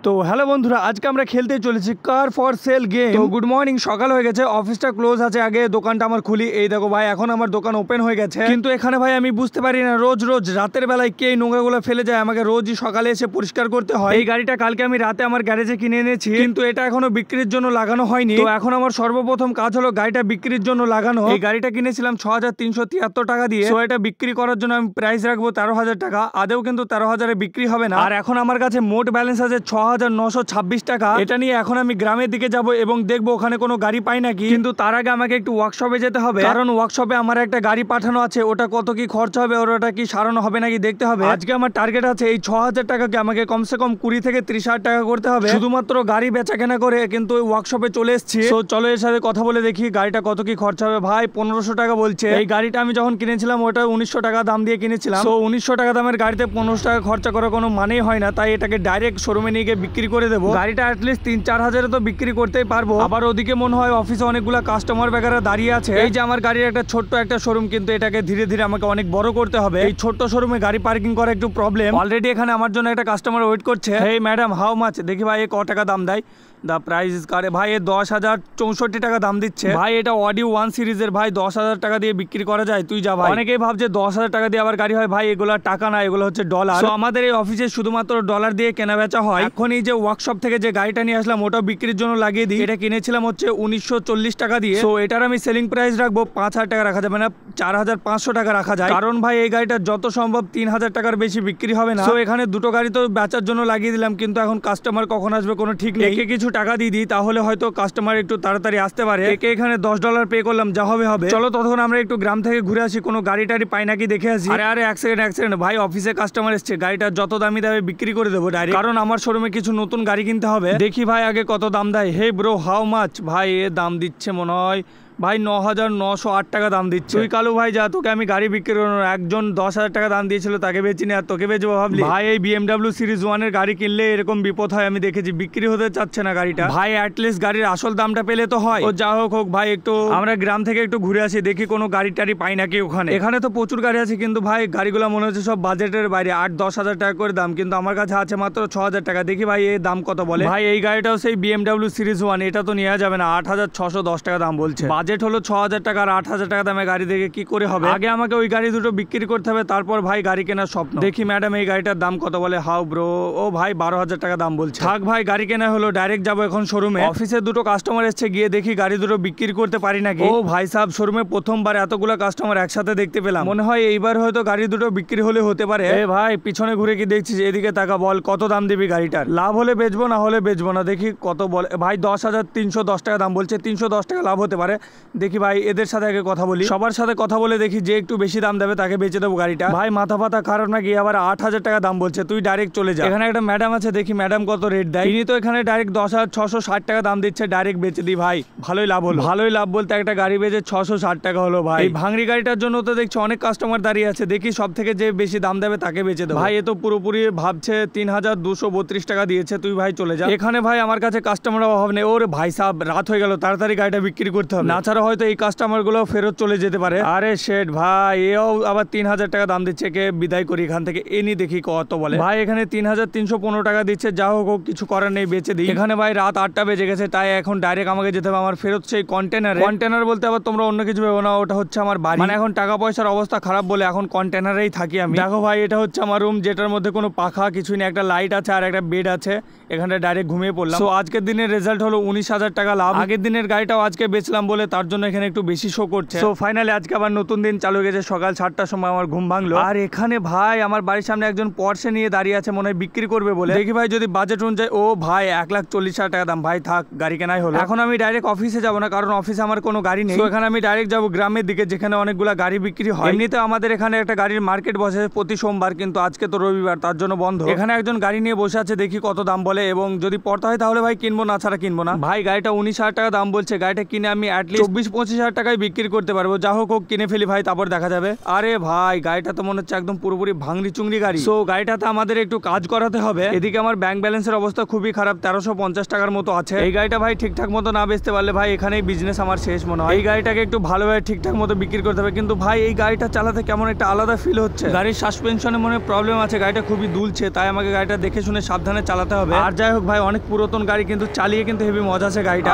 তো হ্যালো বন্ধুরা, আজকে আমরা খেলতে চলেছি কার ফর সেল গেম। তো গুড মর্নিং, সকাল হয়ে গেছে, অফিসটা ক্লোজ আছে, আগে দোকানটা আমার খুলি। এই দেখো ভাই, এখন আমার দোকান ওপেন হয়ে গেছে, কিন্তু এখানে ভাই আমি বুঝতে পারি না রোজ রোজ রাতের বেলায় কে নোংরাগুলো ফেলে যায়, আমাকে রোজই সকালে এসে পরিষ্কার করতে হয়। এই গাড়িটা কালকে আমি রাতে আমার গ্যারেজে কিনে এনেছি, কিন্তু এটা এখনো বিক্রির জন্য লাগানো হয়নি। তো এখন আমার সর্বপ্রথম কাজ হলো গাড়িটা বিক্রির জন্য লাগানো। এই গাড়িটা কিনেছিলাম 6,373 টাকা দিয়ে। তো এটা বিক্রি করার জন্য আমি প্রাইস রাখবো 13,000 টাকা। আদেও কিন্তু 13,000-এ বিক্রি হবে না। আর এখন আমার কাছে মোট ব্যালেন্স আছে 6,926 টাকা। এটা নিয়ে এখন আমি গ্রামের দিকে যাব এবং দেখবো ওখানে কোনো গাড়ি পাই নাকি। কিন্তু তার আগে আমাকে একটু ওয়ার্কশপে যেতে হবে, কারণ ওয়ার্কশপে আমার একটা গাড়ি পাঠানো আছে, ওটা কত কি খরচ হবে, ওটা কি সারানো হবে নাকি দেখতে হবে। আজকে আমার টার্গেট আছে এই 6,000 টাকাকে আমাকে কমসে কম 20 থেকে 30,000 টাকা করতে হবে, শুধুমাত্র গাড়ি বেচা কেনা করে। কিন্তু ওই ওয়ার্কশপে চলে এসেছি, তো চলো এর সাথে কথা বলে দেখি গাড়িটা কত কি খরচ হবে। ভাই 1500 টাকা বলছে। এই গাড়িটা আমি যখন কিনেছিলাম ওটা 1900 টাকা দাম দিয়ে কিনেছিলাম। তো 1900 টাকা দামের গাড়িতে 1500 টাকা খরচা করার কোনো মানেই হয় না, তাই এটাকে ডাইরেক্ট শোরুমে নিয়ে গিয়ে বিক্রি করে দেবো। গাড়িটা অ্যাটলিস্ট 3-4 হাজারে তো বিক্রি করতেই পারবো। আবার ওদিকে মনে হয় অফিসে অনেকগুলো কাস্টমার বেকাররা দাঁড়িয়ে আছে। এই যে আমার গাড়ির একটা ছোট্ট একটা শোরুম, কিন্তু এটাকে ধীরে ধীরে আমাকে অনেক বড় করতে হবে। এই ছোট্ট শোরুমে গাড়ি পার্কিং করা একটু প্রবলেম। অলরেডি এখানে আমার জন্য একটা কাস্টমার ওয়েট করছে। হেই ম্যাডাম, হাউ মাচ? দেখি ভাই এ ক টাকা দাম দেয়। দা প্রাইস ইজ কারে ভাই, এ 10,064 টাকা দাম দিচ্ছে। ভাই এটা অডি 1 সিরিজের, ভাই 10,000 টাকা দিয়ে বিক্রি করা যায়? তুই যা ভাই। অনেকেই ভাবছে 10,000 টাকা দিয়ে আবার গাড়ি হয়। ভাই এগুলো টাকা না, এগুলো হচ্ছে ডলার। তো আমাদের এই অফিসে শুধুমাত্র ডলার দিয়ে কেনা বেচা হয়। এখন এই যে ওয়ার্কশপ থেকে যে গাড়িটা নিয়ে আসলাম ওটাও বিক্রির জন্য লাগিয়ে দিই। এটা কিনেছিলাম হচ্ছে 1940 টাকা দিয়ে। তো এটার আমি সেলিং প্রাইস রাখবো 5,000 টাকা রাখা যাবে না, 4,500 টাকা রাখা যায়। কারণ ভাই এই গাড়িটা যত সম্ভব 3,000 টাকার বেশি বিক্রি হবে না। তো এখানে দুটো গাড়ি তো বেচার জন্য লাগিয়ে দিলাম, কিন্তু এখন কাস্টমার কখন আসবে কোনো ঠিক নেই। একে কিছু টাকা দিয়ে দিই, তাহলে হয়তো কাস্টমার একটু তাড়াতাড়ি আসতে পারে। একে এখানে $10 পে করলাম, যা হবে হবে। চলো ততক্ষণ আমরা একটু গ্রাম থেকে ঘুরে আসি, কোনো গাড়ি টাড়ি পাই নাকি দেখে আসি। আরে এক সেকেন্ড ভাই, অফিসে কাস্টমার এসছে, গাড়িটা যত দামি দামে বিক্রি করে দেবো ডাইরেক্ট, কারণ আমার শোরুমে কিছু নতুন গাড়ি কিনতে হবে। দেখি ভাই আগে কত দাম দেয়। Hey bro, how much? ভাই এ দাম দিচ্ছে মনে হয় ভাই 9,908 টাকা দাম দিচ্ছে। তুই কালু ভাই যা, তোকে আমি গাড়ি বিক্রি করবো। একজন 10,000 টাকা দাম দিয়েছিল, তাকে বেচিনি আর তোকে বেচবো ভাবলি? ভাই এই BMW সিরিজ 1 এর গাড়ি কিনলে এরকম বিপদ হয়, আমি দেখেছি। বিক্রি হতে চাচ্ছে না গাড়িটা। ভাই অ্যাটলিস্ট গাড়ির আসল দামটা পেলে তো হয়। ও যা হোক ভাই, একটু আমরা গ্রাম থেকে একটু ঘুরে আসি, দেখি কোনো গাড়ি টাড়ি পাই নাকি ওখানে। এখানে তো প্রচুর গাড়ি আছে, কিন্তু ভাই গাড়িগুলো মনে হচ্ছে সব বাজেটের বাইরে, 8-10 হাজার টাকা করে দাম, কিন্তু আমার কাছে আছে মাত্র 6,000 টাকা। দেখি ভাই এই দাম কত বলে। ভাই এই গাড়িটাও সেই BMW সিরিজ 1, এটা তো নেওয়া যাবে না, 8,610 টাকা দাম বলছে। বাজেট হলো 6,000 টাকা, আর 8,000 টাকা দামে গাড়ি দেখে কি করে হবে। আগে আমাকে ওই গাড়ি দুটো বিক্রি করতে হবে, তারপর ভাই গাড়ি কেনার স্বপ্ন। দেখি ম্যাডাম এই গাড়িটার দাম কত বলে। How bro? ও ভাই 12,000 টাকা দাম বলছে। থাক ভাই, গাড়ি কেনা হলো, ডাইরেক্ট যাবো এখন শোরুমে। অফিসে দুটো কাস্টমার এসছে, গিয়ে দেখি গাড়ি দুটো বিক্রি করতে পারি নাকি। ও ভাই সাহেব, শোরুমে প্রথমবার এতগুলো কাস্টমার একসাথে দেখতে পেলাম, মনে হয় এইবার হয়তো গাড়ি দুটো বিক্রি হলে হতে পারে। এ ভাই পিছনে ঘুরে কি দেখছিস? এদিকে তাকা, বল কত দাম দিবি গাড়িটার? লাভ হলে বেচবো, না হলে বেচবো না। দেখি কত বলে। ভাই 10,310 টাকা দাম বলছে, 310 টাকা লাভ হতে পারে। দেখি ভাই এদের সাথে আগে কথা বলি, সবার সাথে কথা বলে দেখি, যে একটু বেশি দাম দেবে তাকে বেচে দেবো গাড়িটা। ভাই মাথা ফাতা খারাপ নাকি? আবার 8,000 টাকা দাম বলছে, তুই ডাইরেক্ট চলে যা। এখানে একটা ম্যাডাম আছে, দেখি ম্যাডাম কত রেট দেয়। তিনি তো এখানে ডাইরেক্ট 10,660 টাকা দাম দিচ্ছে, ডাইরেক্ট বেচে দিই। ভাই ভালোই লাভ হলো। ভালোই লাভ বলতে একটা গাড়ি বেচে 660 টাকা হলো। ভাই এই ভাঙড়ি গাড়িটার জন্য তো দেখছি অনেক কাস্টমার দাঁড়িয়ে আছে, দেখি সব থেকে যে বেশি দাম দেবে তাকে বেচে দেবো। ভাই এ তো পুরোপুরি ভাবছে 3,232 টাকা দিয়েছে, তুই ভাই চলে যা। এখানে ভাই আমার কাছে কাস্টমারের অভাব নেই। ওরে ভাই সাহেব, রাত হয়ে গেল, তাড়াতাড়ি গাড়িটা বিক্রি করতে হবে, না ছাড়া হয়তো এই কাস্টমার গুলো ফেরত চলে যেতে পারে। আরে শেট ভাই, এও আবার 3,000 টাকা দাম দিচ্ছে, কে বিদায় করি এখান থেকে। এনি দেখি কত বলে। ভাই এখানে 3,315 টাকা দিচ্ছে, যা হোক কিছু করার নেই, বেচে দিই। এখানে ভাই রাত 8টা বেজে গেছে, তাই এখন ডাইরেক্ট আমাকে যেতে হবে আমার ফেরত সেই কন্টেনারে। কন্টেনার বলতে আবার তোমরা অন্য কিছু ভেবো না, ওটা হচ্ছে আমার বাড়ি। মানে এখন টাকা পয়সার অবস্থা খারাপ বলে এখন কন্টেনারেই থাকি আমি। দেখো ভাই, এটা হচ্ছে আমার রুম, যেটার মধ্যে কোনো পাখা কিছুই নেই, একটা লাইট আছে আর একটা বেড আছে। এখানে ডাইরেক্ট ঘুমিয়ে পড়লাম। তো আজকের দিনের রেজাল্ট হলো 19,000 টাকা লাভ। আগের দিনের গাড়িটাও আজকে বেচলাম বলে তার জন্য এখানে একটু বেশি শো করছে। তো ফাইনালি আজকে আবার নতুন দিন চালু হয়ে গেছে। সকাল 7টার সময় আমার ঘুম ভাঙলো, আর এখানে ভাই আমার বাড়ির সামনে একজন পর্সে নিয়ে দাঁড়িয়ে আছে, মনে হয় বিক্রি করবে বলে। দেখি ভাই যদি বাজেট অনুযায়ী। ও ভাই 1,40,000 টাকা দাম। ভাই থাক, গাড়ি কেনাই হলো। এখন আমি ডাইরেক্ট অফিসে যাবো না, কারণ অফিসে আমার কোনো গাড়ি নেই। তো এখানে আমি ডাইরেক্ট যাবো গ্রামের দিকে, যেখানে অনেকগুলো গাড়ি বিক্রি হয়। এমনিতে আমাদের এখানে একটা গাড়ির মার্কেট বসে প্রতি সোমবার, কিন্তু আজকে তো রবিবার, তার জন্য বন্ধ। এখানে একজন গাড়ি নিয়ে বসে আছে, দেখি কত দাম বলে, এবং যদি পড়তে হয় তাহলে ভাই কিনবো, না ছাড়া কিনবো না। ভাই গাড়িটা 19,000 টাকা দাম বলছে, গাড়িটা কিনে আমি অ্যাটলিস্ট 24-25 হাজার টাকায় বিক্রি করতে পারবো। যা হোক কিনে ফেলি ভাই, তারপর দেখা যাবে। আরে ভাই গাড়িটা তো মনে হচ্ছে একদম পুরোপুরি ভাঙড়ি চুংড়ি গাড়ি। সো গাড়িটাতে আমাদের একটু কাজ করাতে হবে। এদিকে আমার ব্যাংক ব্যালেন্সের অবস্থা খুবই খারাপ, 1350 টাকার মতো আছে। এই গাড়িটা ভাই ঠিকঠাক মতো না বেচতে পারলে ভাই এখানেই বিজনেস আমার শেষ মনে হয়। এই গাড়িটাকে একটু ভালোভাবে ঠিকঠাক মতো বিক্রি করতে হবে। কিন্তু ভাই এই গাড়িটা চালাতে কেমন একটা আলাদা ফিল হচ্ছে। গাড়ির সাসপেনশনে মনে প্রবলেম আছে, গাড়িটা খুবই দুলছে, তাই আমাকে গাড়িটা দেখে শুনে সাবধানে চালাতে হবে। আর যাই হোক ভাই অনেক পুরাতন গাড়ি, কিন্তু চালিয়ে কিন্তু হেভি মজা আছে গাড়িটা।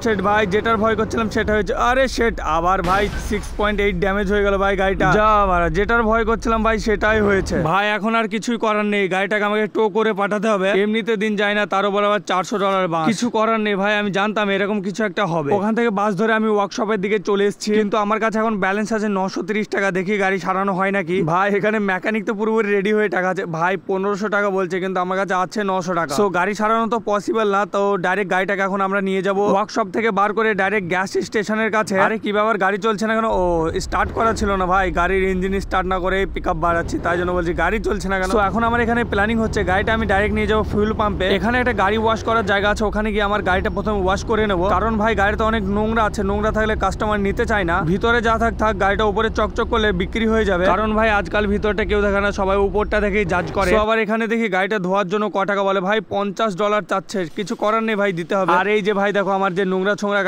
শেট ভাই যেটার ভয় করছিলাম সেটা হয়েছে। আরে শেট আবার ভাই 6.8 ড্যামেজ হয়ে গেল ভাই গাড়িটা। যা বাড়া, যেটার ভয় করছিলাম ভাই সেটাই হয়েছে। ভাই এখন আর কিছুই করার নেই, গাড়িটাকে আমাকে টো করে পাঠাতে হবে। এমনিতে দিন যায় না, তারও বড় আবার $400 বাস। কিছু করার নেই ভাই, আমি জানতাম এরকম কিছু একটা হবে। ওখান থেকে বাস ধরে আমি ওয়ার্কশপের দিকে চলে এসেছি, কিন্তু আমার কাছে এখন ব্যালেন্স আছে 930 টাকা। দেখি গাড়ি সারানো হয় নাকি। ভাই এখানে মেকানিক তো পুরোপুরি রেডি হয়ে টাকা আছে ভাই, 1500 টাকা বলছে, কিন্তু আমার কাছে আছে 900 টাকা। সো গাড়ি সারানো তো পসিবল না, তো ডাইরেক্ট গাড়িটাকে এখন আমরা নিয়ে যাবো ওয়ার্কশপ থেকে বার করে ডাইরেক্ট গ্যাস স্টেশনের কাছে। আরে কি ব্যাপার, গাড়ি চলছে না কেন? ও স্টার্ট করা ছিল না ভাই, গাড়ির ইঞ্জিন স্টার্ট না করে পিক আপ বাড়াচ্ছি, তাই জন্য বলছি গাড়ি চলছে না কেন। তো এখন আমার এখানে প্ল্যানিং হচ্ছে গাড়িটা আমি ডাইরেক্ট নিয়ে যাবো ফুয়েল পাম্পে। এখানে একটা গাড়ি ওয়াশ করার জায়গা আছে, ওখানে গিয়ে আমার গাড়িটা প্রথমে ওয়াশ করে নেবো। কারণ ভাই গাড়িতে অনেক নোংরা আছে, নোংরা থাকলে কাস্টমার নিতে চায় না। ভিতরে যা থাক গাড়িটা উপরে চকচক করলে বিক্রি হয়ে যাবে। কারণ ভাই আজকাল ভিতরটা কেউ দেখে না, সবাই উপরটা দেখেই জাজ করে। আবার এখানে দেখি গাড়িটা ধোয়ার জন্য ক টাকা বলে ভাই, $50 চাচ্ছে। কিছু করার নেই ভাই, দিতে হবে। আর এই যে ভাই দেখো আমার যে নোংরা ছোংরা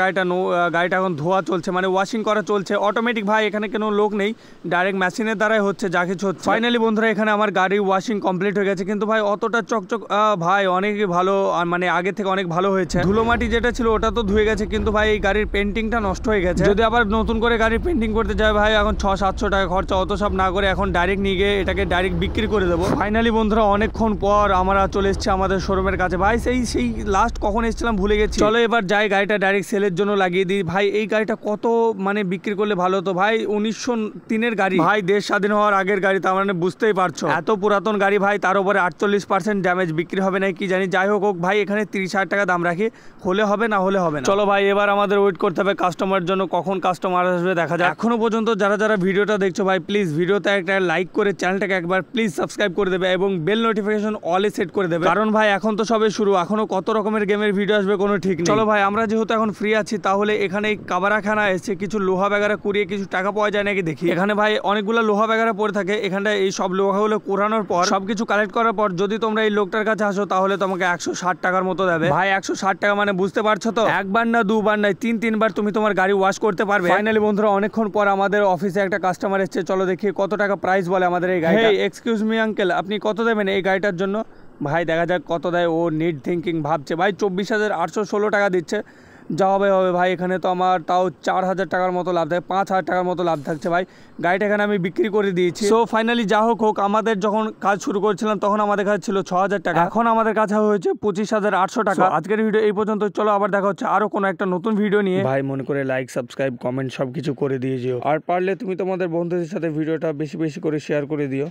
গাড়িটা এখন ধোয়া চলছে, মানে ওয়াশিং করা চলছে অটোমেটিক ভাই। এখানে কোনো লোক নেই, ডাইরেক্ট মেশিনের দ্বারাই হচ্ছে যা কিছু হচ্ছে। ফাইনালি বন্ধুরা এখানে আমার গাড়ি ওয়াশিং কমপ্লিট হয়ে গেছে, কিন্তু ভাই অতটা চকচক ভাই অনেক ভালো, মানে আগে থেকে অনেক ভালো হয়েছে। ধুলোমাটি যেটা ছিল ওটা তো ধুয়ে গেছে, কিন্তু ভাই এই গাড়ির পেন্টিংটা নষ্ট হয়ে গেছে। যদি আবার নতুন করে গাড়ির পেন্টিং করতে যায় ভাই এখন 600-700 টাকা খরচা, অত সব না করে এখন ডাইরেক্ট নিয়ে গিয়ে এটাকে ডাইরেক্ট বিক্রি করে দেবো। ফাইনালি বন্ধুরা অনেকক্ষণ পর আমরা চলে এসেছি আমাদের শোরুমের কাছে। ভাই সেই লাস্ট কখন এসেছিলাম ভুলে গেছি। চলো এবার যাই গাড়িটা ডাইরেক্ট সেলের জন্য লাগিয়ে দিই। ভাই এই গাড়িটা কত মানে বিক্রি করলে ভালো হতো ভাই, 1903-এর গাড়ি ভাই, দেশ স্বাধীন হওয়ার আগের গাড়ি, তার মানে বুঝতেই পারছো এত পুরাতন গাড়ি ভাই, তার উপরে 48% ড্যামেজ, বিক্রি হবে না কি জানি। যাই হোক ভাই এখানে 30,000 টাকা দাম রাখি, হলে হবে না হলে হবে না। চলো ভাই এবার আমাদের ওয়েট করতে হবে কাস্টমার জন্য, কখন কাস্টমার আসবে দেখা যায়। এখনো পর্যন্ত যারা ভিডিওটা দেখছো ভাই প্লিজ ভিডিওতে একটা লাইক করে চ্যানেলটাকে একবার প্লিজ সাবস্ক্রাইব করে দেবে এবং বেল নোটিফিকেশন অলে সেট করে দেবে। কারণ ভাই এখন তো সবে শুরু, এখনো কত রকমের গেমের ভিডিও আসবে কোনো ঠিক নেই। চলো ভাই আমরা যেহেতু এখন ফ্রি আছি, তাহলে এখানে কাবারাখানা এসে কিছু লোহা বেগারা কুড়িয়ে কিছু টাকা পাওয়া যায় নাকি দেখি। এখানে ভাই অনেকগুলো লোহা বেগারা পড়ে থাকে, এখানটা এই সব লোহাগুলো কোরানোর পর সবকিছু কালেক্ট করার পর যদি তোমরা এই লোকটার কাছে আসো তাহলে তোমাকে 160 টাকার মতো দেবে। ভাই 160 টাকা মানে বুঝতে পারছো তো, একবার না দুবার না 3-3 তুমি তোমার গাড়ি ওয়াশ করতে পারবে। ফাইনালি বন্ধুরা অনেকক্ষণ পর আমাদের অফিসে একটা কাস্টমার এসেছে, চলো দেখি কত টাকা প্রাইস বলে আমাদের এই গাড়িটা। এক্সকিউজ মি আঙ্কেল, আপনি কত দেবেন এই গাড়িটার জন্য? ভাই দেখা যাক কত দেয়। ও নিড থিঙ্কিং ভাবছে। ভাই 24,816 টাকা দিচ্ছে। যা হবে ভাই, এখানে তো আমার তাও 4,000 টাকার মতো লাভ থাকে, 5,000 টাকার মতো লাভ থাকছে ভাই। গাড়িটা এখানে আমি বিক্রি করে দিয়েছি। সো ফাইনালি যা হোক আমাদের যখন কাজ শুরু করেছিলাম তখন আমাদের কাছে ছিল 6,000 টাকা, এখন আমাদের কাছে হয়েছে 25,800 টাকা। আজকের ভিডিও এই পর্যন্ত, চলো আবার দেখা হচ্ছে আরো কোনো একটা নতুন ভিডিও নিয়ে। ভাই মনে করে লাইক সাবস্ক্রাইব কমেন্ট সবকিছু করে দিয়ে যেও, আর পারলে তুমি তোমাদের বন্ধুদের সাথে ভিডিওটা বেশি বেশি করে শেয়ার করে দিও।